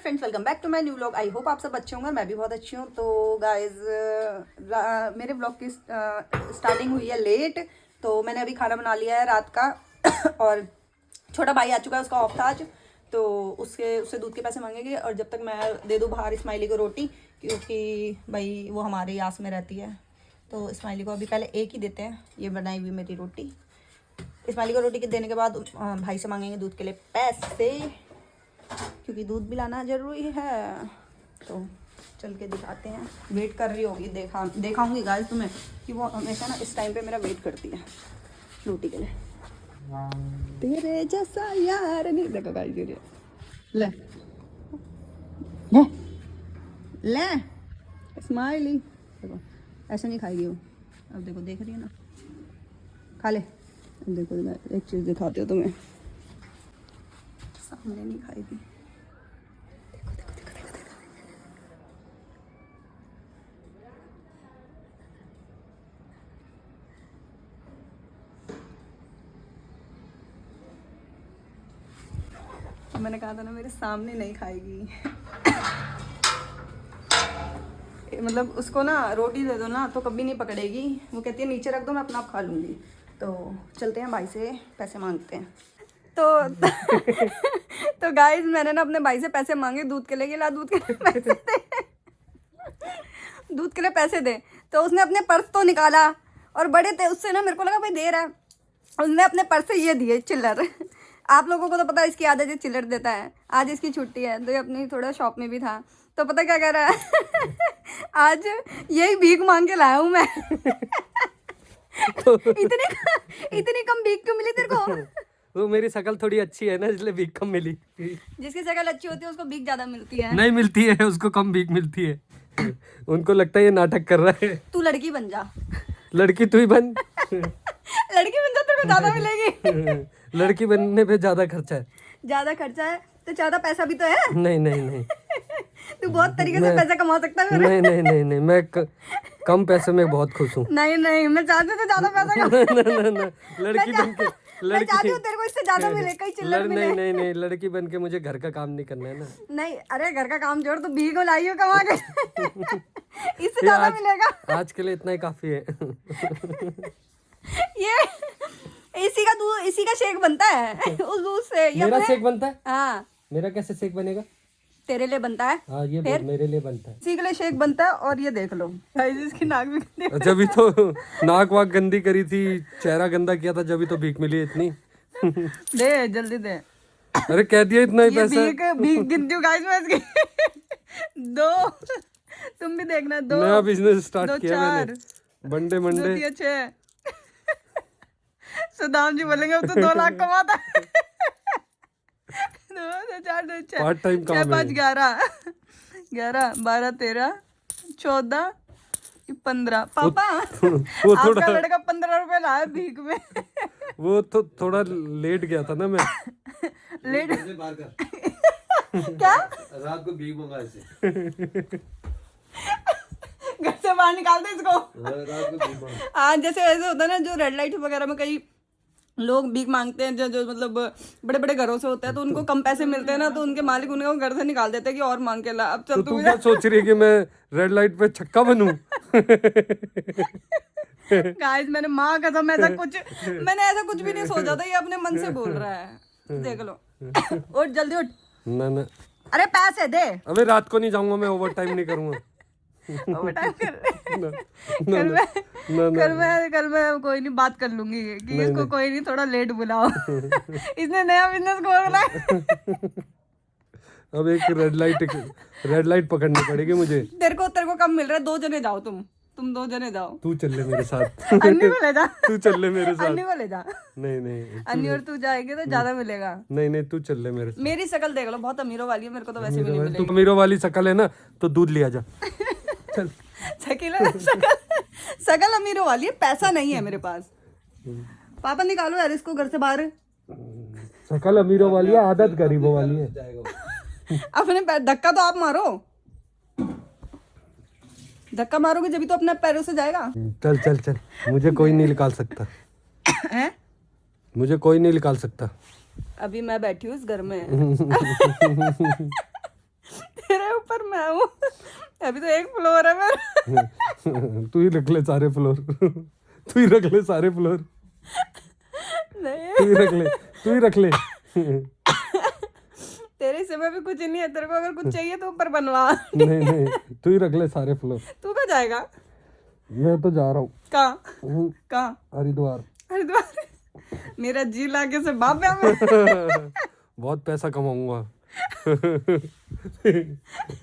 Friends, welcome back to my new vlog. I hope आप सब अच्छे होंगे, मैं भी बहुत अच्छी हूँ। तो गाइज मेरे व्लॉग की स्टार्टिंग हुई है लेट, तो मैंने अभी खाना बना लिया है रात का और छोटा भाई आ चुका है, उसका ऑफ था आज, तो उससे दूध के पैसे मांगेंगे और जब तक मैं दे दूँ बाहर स्माइली को रोटी, क्योंकि भाई वो हमारे आस में रहती है, तो स्माइली को अभी पहले एक ही देते हैं। ये बनाई हुई मेरी रोटी, स्माइली को रोटी के देने के बाद भाई से मांगेंगे दूध के लिए पैसे, क्योंकि दूध भी लाना ज़रूरी है। तो चल के दिखाते हैं। वेट कर रही होगी, दिखाऊंगी गाइस तुम्हें कि वो हमेशा ना इस टाइम पे मेरा वेट करती है रोटी के लिए। तेरे जैसा यार नहीं देखा गाइस। ले ले ले ले स्माइली, देखो ऐसे नहीं खाएगी वो। अब देखो, देख रही है ना, खा ले। देखो एक चीज़ दिखाती हो तुम्हें, सामने नहीं खाएगी। देखो देखो देखो देखो देखो, मैंने कहा था ना मेरे सामने नहीं खाएगी। मतलब उसको ना रोटी दे दो ना तो कभी नहीं पकड़ेगी, वो कहती है नीचे रख दो मैं अपना आप खा लूँगी। तो चलते हैं भाई से पैसे मांगते हैं। तो गाइस मैंने ना अपने भाई से पैसे मांगे दूध के लिए, कि ला दूध के लिए पैसे दे, दूध के लिए पैसे दे। तो उसने अपने पर्स तो निकाला और बड़े थे उससे ना, मेरे को लगा भाई दे रहा है, उसने अपने पर्स से ये दिए चिल्लर। आप लोगों को तो पता है इसकी आदत है, चिल्लर देता है। आज इसकी छुट्टी है तो ये अपनी थोड़ा शॉप में भी था, तो पता क्या कह रहा है आज यही भीख मांग के लाया हूँ मैं। तो इतनी कम भीख क्यों मिली तेरे को? वो मेरी शक्ल थोड़ी अच्छी है ना, इसलिए भीख कम मिली। जिसकी शक्ल अच्छी होती है उसको भीख ज्यादा मिलती है। नहीं मिलती है, उसको कम भीख मिलती है। उनको लगता है ये नाटक कर रहा है। तू लड़की बन जा। लड़की तू ही बन। लड़की बन जा, तेरे को ज्यादा मिलेगी। लड़की बनने पे ज्यादा खर्चा है। ज्यादा खर्चा है तो ज्यादा पैसा भी तो है। नहीं नहीं नहीं, तू बहुत तरीके से पैसा कमा सकता है। नहीं नहीं नहीं नहीं, मैं कम पैसे में बहुत खुश हूँ। नहीं नहीं, मैं चाहती हूँ तो ज्यादा पैसा कमा। लड़की बन के, मैं चाहती हूँ तेरे को इससे ज्यादा मिले, कहीं चिल्लर मिले। नहीं नहीं नहीं, लड़की बन के मुझे घर का काम नहीं करना है ना। नहीं, अरे घर का काम जोड़, तो भीख लाई हो कमा के। इससे ज्यादा मिलेगा। आज के लिए इतना ही काफी है। ये इसी का दूध, इसी का शेक बनता है उस दूध से। मेरा शेक बनता है? हाँ। मेरा कैसे शेक बनेगा? तेरे लिए बनता है। हाँ, ये मेरे लिए बनता है। इसी के लिए शेक बनता है। और ये देख लो इसकी नाक भी गंदी। जब भी तो नाक वाक गंदी करी थी, चेहरा गंदा किया था, जब भी तो भीख मिली इतनी। दे जल्दी दे। अरे कह दिया इतना ही पैसा। भीख गिनती हूँ गाइस मैं इसकी। 2, तुम भी देखना। 2 नया बिजनेस स्टार्ट 2 किया 4 मैंने। Monday Monday 2 3 6। सुदाम जी बोलेंगे अब तो 2 लाख कमाता है। 2 4 2 6 पार्ट टाइम काम है। 5 11 11 12 13 14 15। पापा वो आपका लड़का 15 रुपए लाया भीख में। वो तो थोड़ा लेट गया था ना मैं। लेट क्या रात को भीख मंगा इसे। घर से बाहर निकाल दे इसको। रात को भीख मंगा। हाँ, जैसे ऐसे होता है ना, जो रेड लाइट वगैरह में कई लोग भीख मांगते हैं, जो मतलब बड़े बड़े घरों से होते हैं, तो उनको कम पैसे मिलते हैं ना, तो उनके मालिक उनको घर से निकाल देते हैं कि और मांग के ला। अब चल तो तू क्या सोच रही है कि मैं रेड लाइट पे छक्का बनूं? गाइस मैंने माँ कसम मैंने ऐसा कुछ भी नहीं सोचा था। ये अपने मन से बोल रहा है, देख लो। उठ जल्दी उठ। ना, अरे पैसे दे। अबे रात को नहीं जाऊंगा मैं, ओवर टाइम नहीं करूंगा। ओवरटाइम कल मैं कोई नहीं बात कर लूंगी कि इसको कोई नहीं थोड़ा लेट बुलाओ। इसने नया बिजनेस खोला है। अब एक रेड लाइट पकड़नी पड़ेगी मुझे। तेरे को कम मिल रहा है। 2 जने जाओ, तुम 2 जने जाओ। तू चल ले मेरे साथ। अन्नी को ले जा। तू चल ले मेरे साथ। अन्नी को ले जा। नहीं अन्नी और तू जाएंगे तो ज्यादा मिलेगा। नहीं, तू चल ले मेरे साथ। मेरी शक्ल देख लो, बहुत अमीरों वाली है, मेरे को तो वैसे भी नहीं मिलेगी। तू अमीरों वाली शक्ल है ना, तो दूध लिया जा। चल। शकल अमीरों वाली है, पैसा नहीं है मेरे पास। पापा निकालो यार इसको घर से बाहर। शक्ल अमीरों वाली है, आदत गरीबों वाली है। अपने धक्का तो आप मारो, धक्का मारोगे जब तो अपने पैरों से जाएगा। चल चल चल, मुझे कोई नहीं निकाल सकता। है? मुझे कोई नहीं निकाल सकता। अभी मैं बैठी हूँ इस घर में। मैं हूँ। अभी तो एक फ्लोर है मेरा। तू ही रख ले सारे फ्लोर। तू ही रख ले सारे फ्लोर। नहीं तू ही रख ले, तू ही रख ले। तेरे समय भी कुछ नहीं है, तेरे को अगर कुछ चाहिए तो ऊपर बनवा। नहीं नहीं, तू ही रख ले सारे फ्लोर। तू कहाँ जाएगा? मैं तो जा रहा हूँ। कहाँ? हूँ, कहाँ? हरिद्वार। हरिद्वार? मेरा जी लागे से बाप है मैं। बहुत पैसा कमाऊंगा।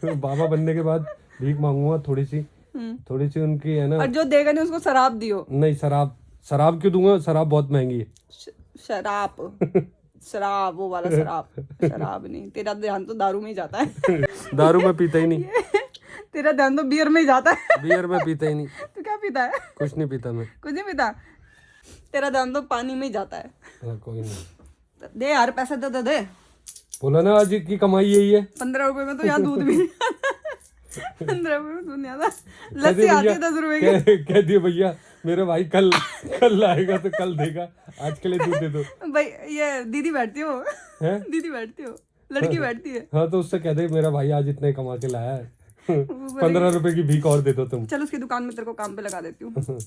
बाबा बनने के बाद भीख मांगूंगा थोड़ी सी उनकी है ना। और जो देगा नहीं उसको शराब दियो। नहीं, शराब क्यों दूंगा? शराब बहुत महंगी है। शराब वो वाला शराब नहीं, तेरा ध्यान तो दारू में ही जाता है। दारू में पीता ही नहीं। तेरा ध्यान तो बियर में ही जाता है। बियर में पीता ही नहीं। तू क्या पीता है? कुछ नहीं पीता मैं। कुछ नहीं पीता? तेरा ध्यान तो पानी में ही जाता है। कोई नहीं। दे यार, पैसे तो दे। बोला ना आज की कमाई यही है। 15 रुपए में तो यहाँ दूध भी नहीं आता। 15 रुपए में दूध नहीं आता। लस्सी आती है 10 रुपए की। कह दिए भैया मेरे भाई कल लाएगा तो कल देगा, आज के लिए दूध दे दो। भाई ये दीदी बैठती हो, हैं? दीदी बैठती हो, लड़की बैठती है। हाँ तो उससे कह दे मेरा भाई आज इतने कमा के लाया है। 15 रुपए की भीख और दे दो तुम। चल उसकी दुकान में तेरे को काम पे लगा देती हूँ।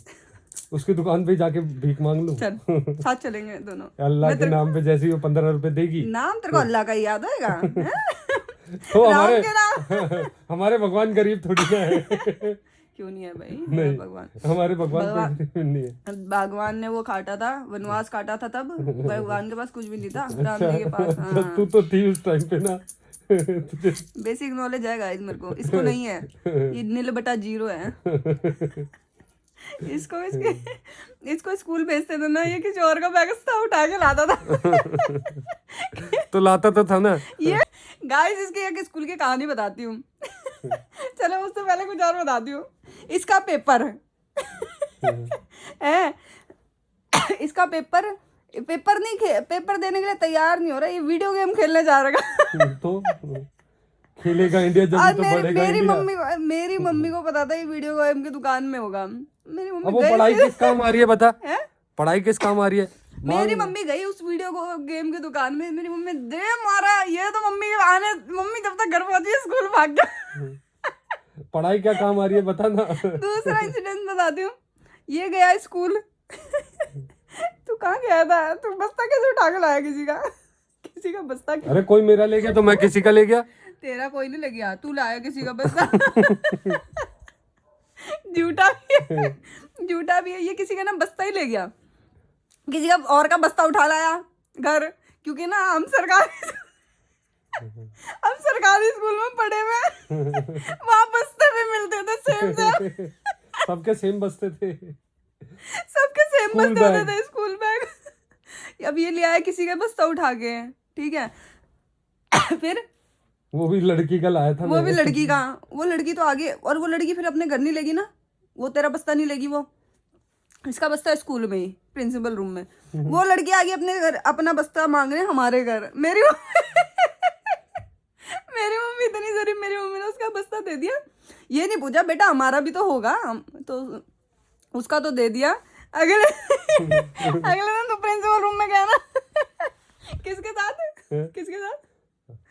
उसकी दुकान पे जाके भीख मांग लूं। चल साथ चलेंगे दोनों। अल्लाह के नाम पे जैसे ही वो 15 रुपए देगी। नाम तेरे को अल्लाह का ही याद होएगा? तो राम के नाम। हमारे भगवान गरीब थोड़ी ना है। क्यों नहीं है भाई? नहीं, भगवान, हमारे भगवान तो नहीं है। भगवान ने वो काटा था, वनवास काटा था, तब भगवान के पास कुछ भी नहीं था, राम जी के पास। हाँ। तू तो थी उस टाइम पे ना। बेसिक नॉलेज है गाइस मेरे को, इसको नहीं है। ये 0/0 है। इसको स्कूल भेजते थे ना, ये किसी और का बैग था उठा के लाता था। तो लाता तो था ना। ये गाइस इसकी एक स्कूल की कहानी बताती हूँ। चलो उससे पहले कुछ और बताती हूँ। इसका पेपर है, इसका पेपर नहीं, पेपर देने के लिए तैयार नहीं हो रहा, ये वीडियो गेम खेलने जा रहा। तो खेलेगा इंडिया जब और तो बढ़ेगा इंडिया। मेरी मम्मी को पता था ये वीडियो गेम की दुकान में होगा। मेरी अब मम्मी वो गई पढ़ाई फिर- किस काम आ रही है बता? हैं? पढ़ाई किस काम आ रही है? मेरी मम्मी गई उस वीडियो गेम की दुकान में, मेरी मम्मी दे मारा, ये तो मम्मी जब तक घर पहुंची स्कूल भाग गया। पढ़ाई क्या काम आ रही है बता ना। दूसरा इंसिडेंट बताती हूँ। ये गया स्कूल। तू कहाँ गया था? तू बस्ता कैसे उठा के लाया किसी का बस्ता? अरे कोई मेरा ले गया तो मैं किसी का ले गया। तेरा कोई नहीं ले गया, तू लाया किसी का बस्ता। झूठा भी है ये, किसी का ना बस्ता ही ले गया, किसी का और का बस्ता उठा लाया घर, क्योंकि ना हम सरकारी स्कूल में पढ़े हुए, वहाँ बस्ते भी मिलते थे सेम से। सबके सेम बस्ते थे। सबके सेम स्कूल बस्ते होते बैग। थे, स्कूल बैग। अब ये ले आया किसी का बस्ता उठा के, ठीक है। फिर वो भी लड़की का लाया था वो मैंने। भी लड़की का, वो लड़की तो आगे, और वो लड़की फिर अपने घर नहीं लेगी ना, वो तेरा बस्ता नहीं लेगी, वो इसका बस्ता है स्कूल में ही, प्रिंसिपल रूम में। वो लड़की आ गई अपने घर, अपना बस्ता मांगने हमारे घर। मेरी मम्मी इतनी जरी, मेरी मम्मी ने उसका बस्ता दे दिया, ये नहीं पूछा बेटा हमारा भी तो होगा, तो उसका तो दे दिया। अगले दिन तो प्रिंसिपल रूम में गया ना। किसके साथ?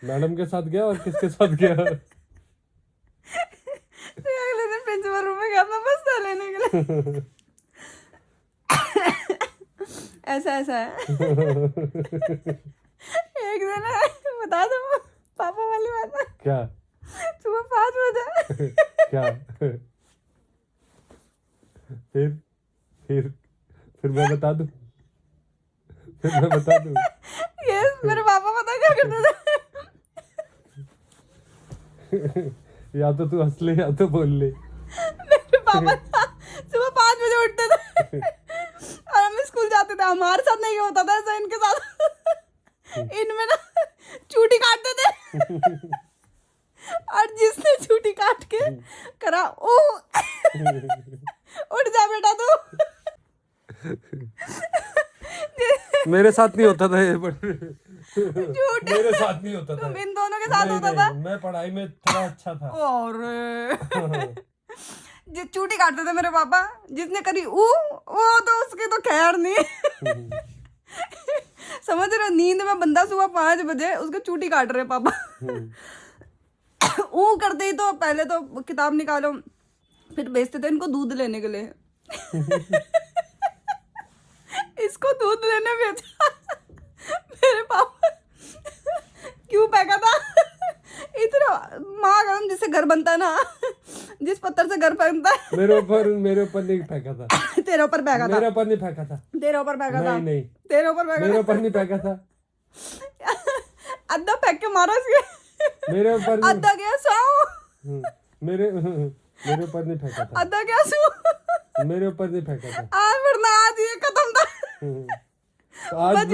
मैडम के साथ गया और किसके साथ गया? तो अगले दिन प्रिंसिपल रूम में गया अपना बस्ता लेने के लिए। ऐसा है। एक दिन बता दो पापा वाली बात है। क्या? सुबह 5 बजे। क्या? फिर मैं बता दूं? ये मेरे पापा पता क्या करते थे? या तो तू हंस ले या तो बोल ले। मेरे पापा सुबह 5 बजे उठते थे और हम स्कूल जाते थे। हमारे साथ नहीं होता था ऐसा, इनके साथ। इनमें ना चूटी काटते थे, और जिसने चूटी काट के करा ओ उठ जा बेटा तू। मेरे साथ नहीं होता था ये, बट झूठ। मेरे साथ नहीं होता था। तुम इन दोनों के साथ नहीं, होता नहीं, था। मैं पढ़ाई में थोड़ा अच्छा था। और जो चूटी काटते थे मेरे पापा, जिसने करी वो तो उसकी तो खैर नहीं। समझ रहे हो? नींद में बंदा सुबह 5 बजे उसको चूटी काट रहे पापा। वो करते ही तो पहले तो किताब निकालो, फिर भेजते थे इनको दूध लेने के लिए। इसको दूध लेने भेजा मेरे पापा। क्यों फेंका था? इतना माँ गरम जिससे घर बनता है ना, जिस पत्थर से घर बनता है। मेरे ऊपर नहीं फेंका था। तेरे ऊपर फेंका था। मेरे ऊपर नहीं फेंका था। तेरे ऊपर फेंका था। नहीं तेरे ऊपर फेंका मेरे ऊपर नहीं फेंका था। अद्धा फेंक के मारा इसके। मेरे ऊपर नहीं। अद्धा गया सौ। मेरे ऊपर नहीं फेंका था। अद्धा गया सौ। मेरे ऊपर नहीं फेंका था। आज वरना आज ये खत्म था। तो आज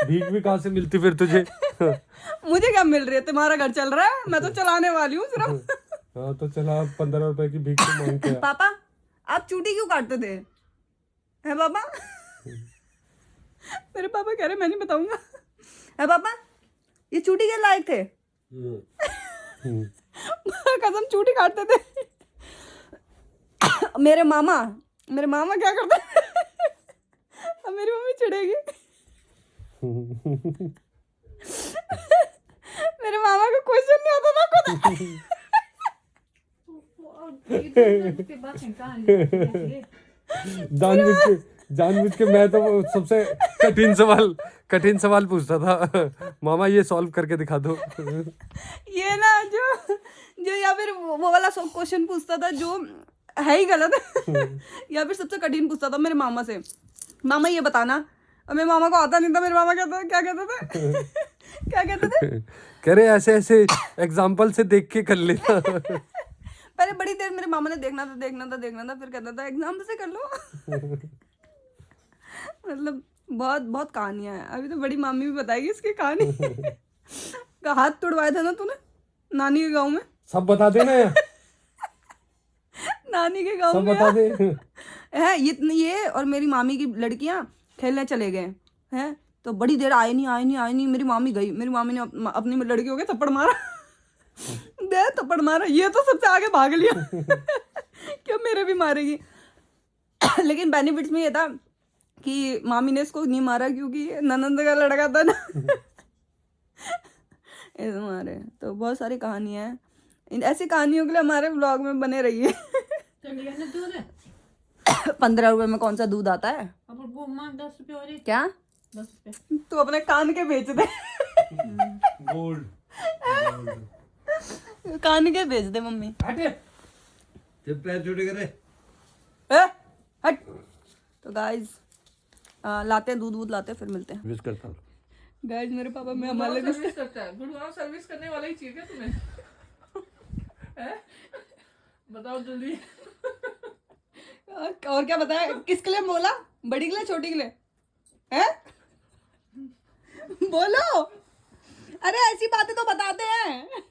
भीख भी कहाँ से मिलती फिर तुझे? मुझे क्या मिल रही है? तुम्हारा घर चल रहा है, मैं तो चलाने वाली हूँ सिर्फ। हाँ तो चला 15 रुपए की भीख तो मांगते हैं। पापा आप चूटी क्यों काटते थे? है पापा? मेरे पापा कह रहे मैं नहीं बताऊंगा। है पापा ये चूटी के लायक थे? कसम चूटी काटते थे। मेरे मामा क्या करते थे? अब मेरी मम्मी चिढ़ेगी। मेरे मामा को क्वेश्चन नहीं आता था खुद। जानबूझ के मैं तो वो सबसे कठिन सवाल पूछता था, मामा ये सॉल्व करके दिखा दो। ये ना जो या फिर वो वाला क्वेश्चन पूछता था जो है ही गलत। या फिर सबसे कठिन पूछता था मेरे मामा से, मामा ये बताना। और मेरे मामा को आता नहीं था। मेरे मामा क्या कहते थे? क्या कहते थे? कह रहे ऐसे एग्जाम्पल से देख के कर लेना। पहले बड़ी देर मेरे मामा ने देखना था, फिर कहता था एग्जाम से कर लो। मतलब बहुत बहुत कहानियां हैं। अभी तो बड़ी मामी भी बताएगी इसकी कहानी। का हाथ तुड़वाया था ना तूने नानी के गांव में? सब बता देना यार। नानी के गांव सब में बता दे। है ये और मेरी मामी की लड़कियां खेलने चले गए हैं, तो बड़ी देर आए नहीं। मेरी मामी गई, मेरी मामी ने अपनी लड़कियों के थप्पड़ मारा। थप्पड़ मारा, ये तो सबसे आगे भाग लिया। क्यों मेरे भी मारेगी। लेकिन बेनिफिट्स में ये था कि मामी ने इसको नहीं मारा क्योंकि ननंद का लड़का था ना। हमारे तो बहुत सारी कहानियां हैं। ऐसी कहानियों के लिए हमारे ब्लॉग में बने रहिए। 15 रुपए में कौन सा दूध आता है? 10 रुपए और क्या 10 रुपए तू अपने कान के बेच दे। गोल्ड कान के बेच दे मम्मी। जब पैर छोटे करे हट। तो गाइज लाते हैं दूध लाते हैं, फिर मिलते हैं। विश करता हूँ गाइज मेरे पापा में हमारे लिए सर्विस करता है। गुरुवार सर्विस करने वाला ही चाहिए क्या तुम्हें? हैं? बताओ जल्दी। और क्या बताया? किसके लिए बोला? बड़ी के लिए छोटी के लिए? हैं? बोलो। अरे ऐसी बातें तो बताते हैं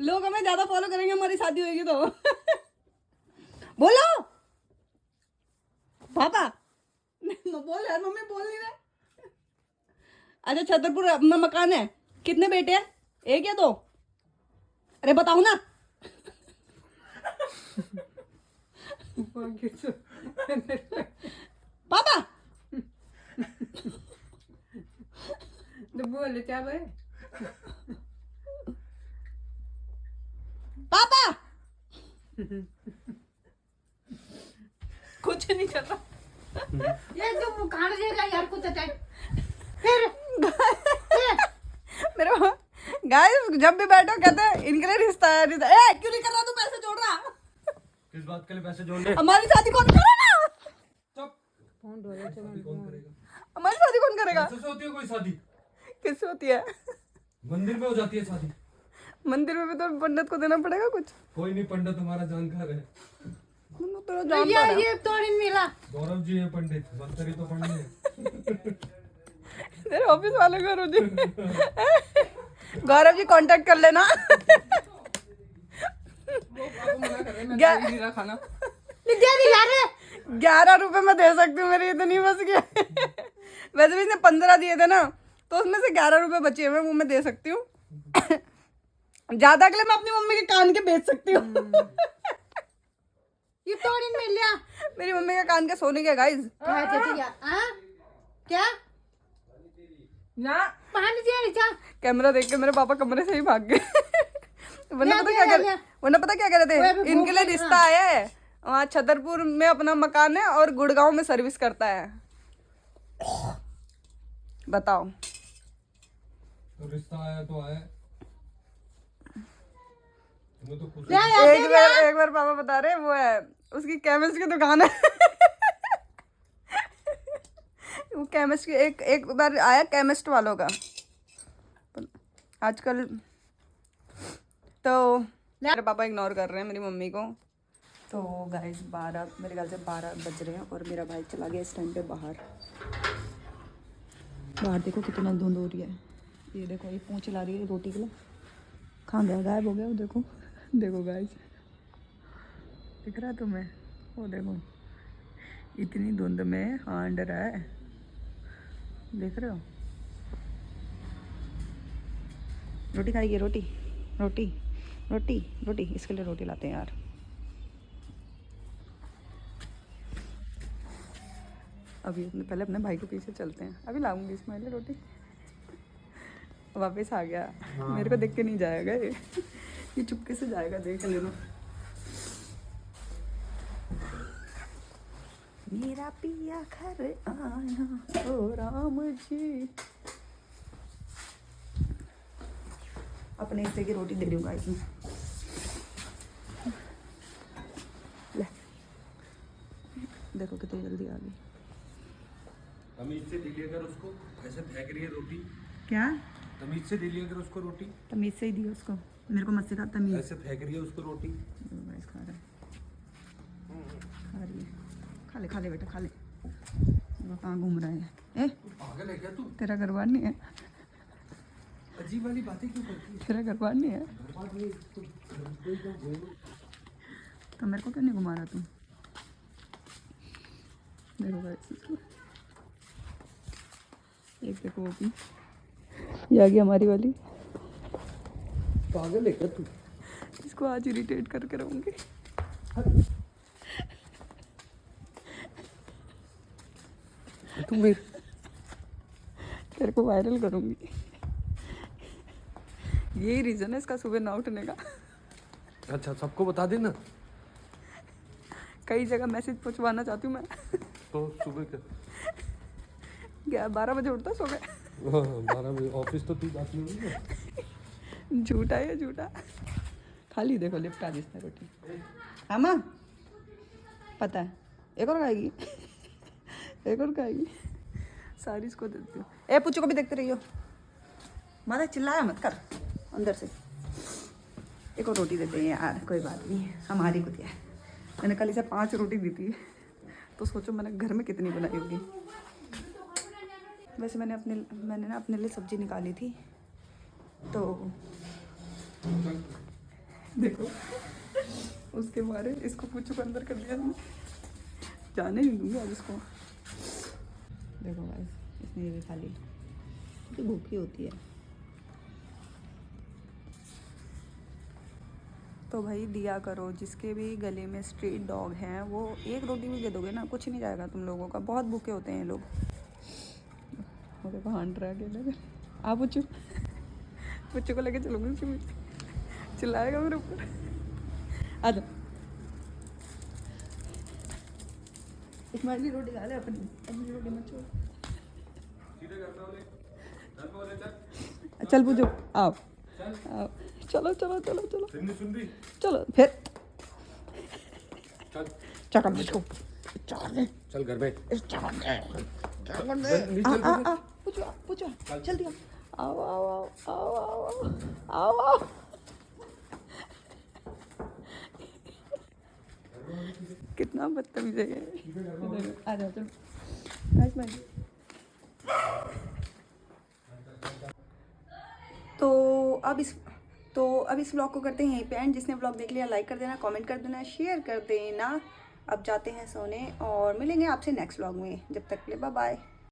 लोग, हमें ज्यादा फॉलो करेंगे हमारी शादी होगी तो। बोलो पापा। बोल यार, मम्मी बोल नहीं रहे। अच्छा छतरपुर अपना मकान है, कितने बेटे हैं? 1 या 2? अरे बताओ ना। पापा बोल क्या भाई? पापा कुछ नहीं कर रहा। ये तो खाना दे रहा यार कुछ फिर मेरे गाइस जब भी बैठो कहते हैं इनके लिए रिश्ता है। ए क्यों नहीं कर रहा? तू पैसे जोड़ रहा? किस बात के लिए पैसे जोड़ने? हमारी शादी कौन करेगा? चुप। हमारी शादी कौन करेगा? कैसे होती है कोई शादी? किससे होती है? मंदिर में हो जाती है शादी। मंदिर में भी तो पंडित को देना पड़ेगा कुछ। कोई नहीं, पंडित हमारा जानकार है। तेरा जानता है। ये तो नहीं मिला। गौरव जी है पंडित, मंत्री तो पंडित है। तेरे ऑफिस वाले गौरव जी। गौरव जी कांटेक्ट कर लेना। खाना 11 रुपए में दे सकती हूँ, मेरी इतनी बस गया। वैसे भी इसने 15 दिए थे ना, तो उसमें से 11 रुपए बचे हुए वो मैं दे सकती हूँ। ज्यादा के लिए मैं अपनी मम्मी के कान के बेच सकती हूँ। ये तो नहीं मिल गया। मेरी मम्मी के कान के सोने के गाइस। क्या ना पानी दिया नीचा। कैमरा देख के मेरे पापा कमरे से ही भाग गए। वरना पता क्या कह रहे थे, इनके लिए रिश्ता आया है, वहाँ छतरपुर में अपना मकान है और गुड़गांव में सर्विस करता है। बताओ। तो रिश्ता आया तो आया, तुम्हें तो कुछ एक बार पापा बता रहे वो है, उसकी केमिस्ट की दुकान है। वो केमिस्ट की एक बार आया केमिस्ट वालों का आजकल। तो मेरे पापा इग्नोर कर रहे हैं मेरी मम्मी को। तो गाइस 12 मेरे ख्याल से 12 बज रहे हैं और मेरा भाई चला गया इस टाइम पे बाहर। बाहर देखो कितना धुंध हो रही है। ये देखो ये पूंछ ला रही है रोटी के लिए। कहाँ गया, गायब हो गया वो। देखो देखो गाइस, दिख रहा है तुम्हें? वो देखो इतनी धुंध में हांड रहा है, देख रहे हो? रोटी खाएगी? रोटी रोटी रोटी रोटी, इसके लिए रोटी लाते हैं यार। अभी पहले अपने भाई के पीछे चलते हैं, अभी लाऊंगी इसमें लिए रोटी। वापस आ गया। मेरे को देख के नहीं जाएगा ये चुपके से जाएगा, देख लेना। मेरा पिया घर आया ओ राम जी। अपने हिस्से की रोटी दे रही हूँ गाइस में। ले देखो कितनी जल्दी आ गई। तमीज से दिलिया कर उसको, ऐसे फेंक रही है रोटी। क्या तमीज से दिलिया कर उसको रोटी, तमीज से ही दी उसको, मेरे को मत सिखा तमीज। ऐसे फेंक रही है उसको रोटी। गाइस खा रहा है, खा रही है। खा ले बेटा खा ले। कहाँ घूम रहा है? ए पागल है क्या तू? तेरा घरबार नहीं है? अजीब वाली बातें क्यों करती है? तेरा घरबार नहीं है तो मेरे को क्यों नहीं घुमा रहा तू? देखो गाइस इसको, एक देखो वो भी ये आ गई हमारी वाली। पागल है क्या तू? इसको आज इरिटेट करके रहूंगी। तू मेरे तेरे को वायरल करूंगी। यही रीजन है इसका सुबह ना उठने का। अच्छा सबको बता देना। कई जगह मैसेज पहुंचवाना चाहती हूँ मैं। तो सुबह क्या 12 बजे उठता सुबह। 12 बजे ऑफिस तो तू जाती होगी ना। झूठा है झूठा। खाली देखो लिफ्ट आ जिसने रोटी। हाँ माँ पता है, एक और खाएगी। एक और खाएगी, सारी इसको देती हूँ। ए पुच्चू को भी देखते रहियो, माता चिल्लाया मत कर अंदर से। एक और रोटी देते हैं यार, कोई बात नहीं, हमारी कुतिया है। मैंने कल इसे 5 रोटी दी थी, तो सोचो मैंने घर में कितनी बनाई होगी। वैसे मैंने ना अपने लिए सब्जी निकाली थी, तो देखो उसके मारे इसको पुच्चू को अंदर कर दिया मैंने। जाने नहीं दूंगी आज इसको। देखो गाइस इसने ये भी खा ली, क्योंकि भूखी होती है। तो भाई दिया करो, जिसके भी गले में स्ट्रीट डॉग हैं वो एक रोटी भी दे दोगे ना, कुछ नहीं जाएगा तुम लोगों का। बहुत भूखे होते हैं ये लोग। वो देखो हांड रहा है। आ पुच्चू, पुच्चू को लेके चलूंगी उसके पीछे, चिल्लाएगा मेरे ऊपर। आ जाओ, इस्माइली रोटी खा ले, अपनी रोटी मत छोड़। चल पूछो, आओ आओ, चलो चलो चलो चलो सुन रही? चलो फिर चल चकम इसको चल घर में। पूछो पूछो जल्दी आओ आओ आओ आओ आओ आओ आओ। कितना बदतमीज है ये। आ जाओ चलो। तो अब इस व्लॉग को करते हैं यहीं पे एंड। जिसने व्लॉग देख लिया लाइक कर देना, कमेंट कर देना, शेयर कर देना। अब जाते हैं सोने और मिलेंगे आपसे नेक्स्ट व्लॉग में। जब तक के लिए बाय बाय।